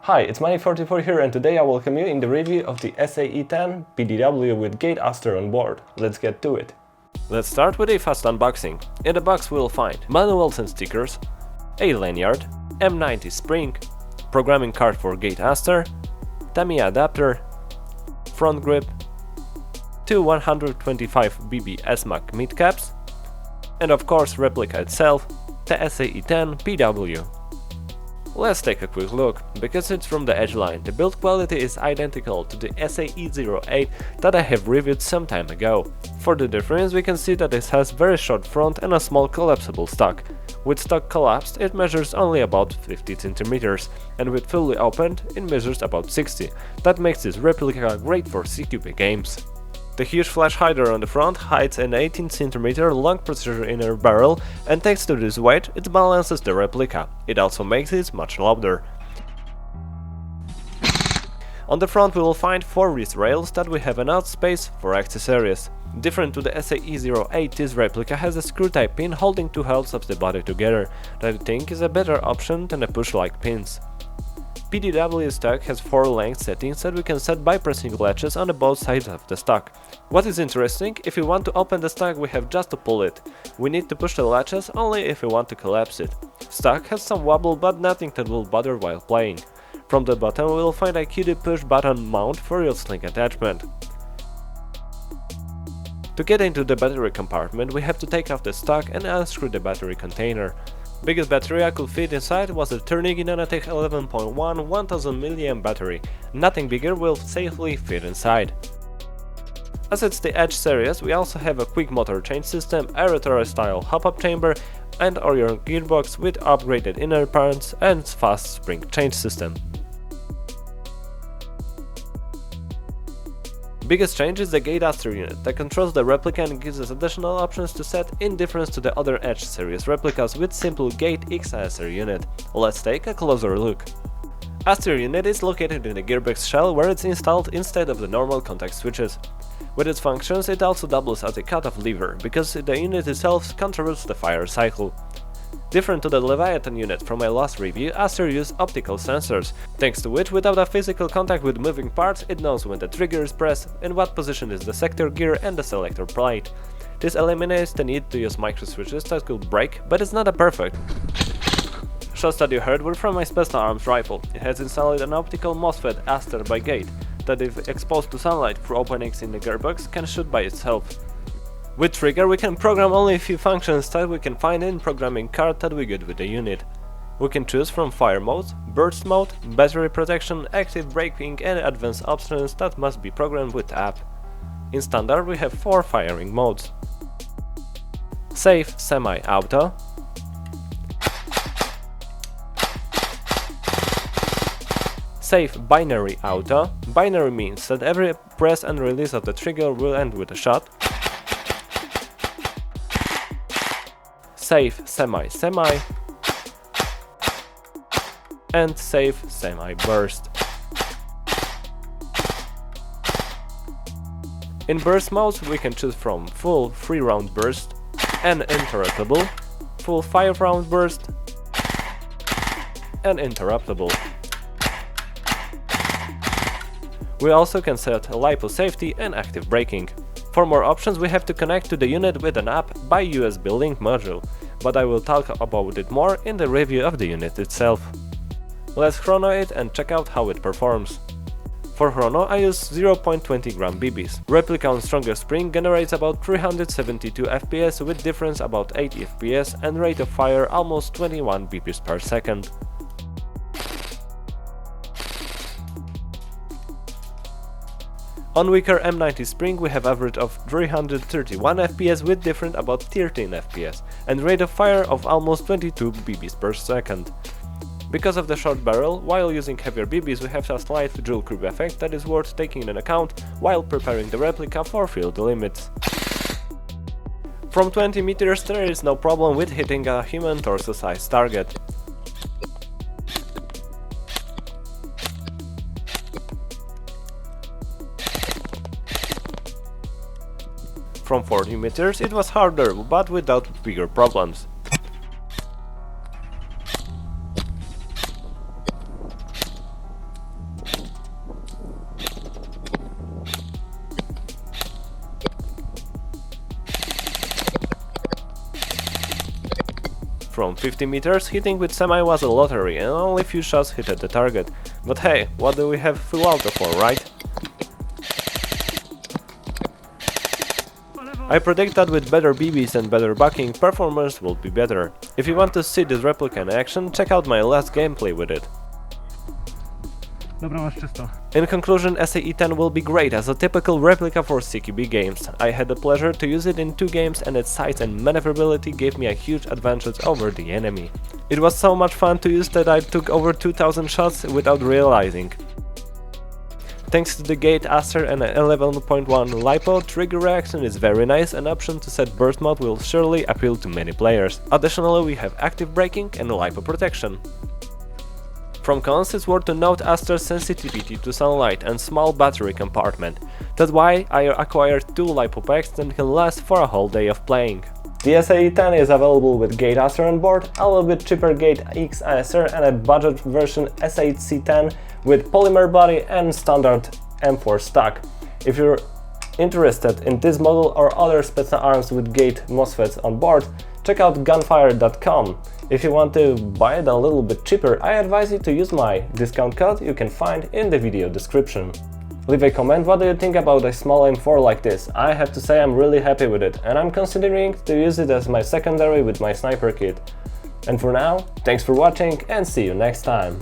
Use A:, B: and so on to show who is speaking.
A: Hi, it's Money44 here, and today I welcome you in the review of the SA-E10 PDW with gate Aster on board. Let's get to it. Let's start with a fast unboxing. In the box we'll find manuals and stickers, a lanyard, M90 spring, programming card for gate Aster, Tamiya adapter, front grip, two 125 BB SMAC mid caps, and of course replica itself, the SA-E10 PDW. Let's take a quick look. Because it's from the Edge line, the build quality is identical to the SA-E08 that I have reviewed some time ago. For the difference, we can see that it has very short front and a small collapsible stock. With stock collapsed, it measures only about 50 cm, and with fully opened, it measures about 60. That makes this replica great for CQB games. The huge flash hider on the front hides an 18 cm long precision inner barrel, and thanks to this weight, it balances the replica. It also makes it much louder. On the front we will find 4 wrist rails that we have enough space for accessories. Different to the SA-E08, this replica has a screw-type pin holding 2 halves of the body together, that I think is a better option than a push-like pins. PDW stock has 4 length settings that we can set by pressing latches on both sides of the stock. What is interesting, if we want to open the stock we have just to pull it. We need to push the latches only if we want to collapse it. Stock has some wobble but nothing that will bother while playing. From the bottom we will find a QD push button mount for your sling attachment. To get into the battery compartment we have to take off the stock and unscrew the battery container. Biggest battery I could fit inside was a Turnigi Nanotech 11.1 1000 mAh battery. Nothing bigger will safely fit inside. As it's the Edge series, we also have a quick motor change system, a retro style hop-up chamber, and Orion gearbox with upgraded inner parts and fast spring change system. Biggest change is the gate Aster unit that controls the replica and gives us additional options to set in difference to the other Edge series replicas with simple gate X Aster unit. Let's take a closer look. Aster unit is located in the gearbox shell where it's installed instead of the normal contact switches. With its functions it also doubles as a cut-off lever, because the unit itself controls the fire cycle. Different to the Leviathan unit from my last review, Aster uses optical sensors, thanks to which without a physical contact with moving parts it knows when the trigger is pressed, in what position is the sector gear and the selector plate. This eliminates the need to use micro switches that could break, but it's not a perfect. Shots that you heard were from my Specna arms rifle. It has installed an optical MOSFET Aster by gate, that if exposed to sunlight through openings in the gearbox can shoot by itself. With trigger we can program only a few functions that we can find in programming card that we get with the unit. We can choose from fire mode, burst mode, battery protection, active braking and advanced options that must be programmed with app. In standard we have 4 firing modes: safe, semi-auto, safe binary auto. Binary means that every press and release of the trigger will end with a shot. Safe semi-semi, and safe semi-burst. In burst mode we can choose from full 3-round burst, and interruptible, full 5-round burst, and interruptible. We also can set LiPo safety and active braking. For more options we have to connect to the unit with an app by USB link module, but I will talk about it more in the review of the unit itself. Let's chrono it and check out how it performs. For chrono I use 0.20 gram BBs. Replica on stronger spring generates about 372 FPS with difference about 80 FPS and rate of fire almost 21 BPs per second. On weaker M90 spring we have average of 331 FPS with different about 13 FPS and rate of fire of almost 22 BBs per second. Because of the short barrel, while using heavier BBs we have a slight jewel creep effect that is worth taking into account while preparing the replica for field limits. From 20 meters there is no problem with hitting a human torso-sized target. From 40 meters it was harder, but without bigger problems. From 50 meters, hitting with semi was a lottery and only few shots hit at the target. But hey, what do we have full auto for, right? I predict that with better BBs and better backing, performance will be better. If you want to see this replica in action, check out my last gameplay with it.
B: Dobra, masz czysto.
A: In conclusion, SA-E10 will be great as a typical replica for CQB games. I had the pleasure to use it in 2 games and its size and maneuverability gave me a huge advantage over the enemy. It was so much fun to use that I took over 2000 shots without realizing. Thanks to the gate Aster and an 11.1 LiPo, trigger reaction is very nice, an option to set burst mode will surely appeal to many players. Additionally, we have active braking and LiPo protection. From cons, it's worth to note Aster's sensitivity to sunlight and small battery compartment. That's why I acquired 2 LiPo packs that can last for a whole day of playing. The SA-E10 is available with gate Aster on board, a little bit cheaper gate X Aster and a budget version SA-C10 with polymer body and standard M4 stock. If you're interested in this model or other Specna arms with gate MOSFETs on board, check out gunfire.com. If you want to buy it a little bit cheaper, I advise you to use my discount code you can find in the video description. Leave a comment, what do you think about a small M4 like this? I have to say I'm really happy with it and I'm considering to use it as my secondary with my sniper kit. And for now, thanks for watching and see you next time.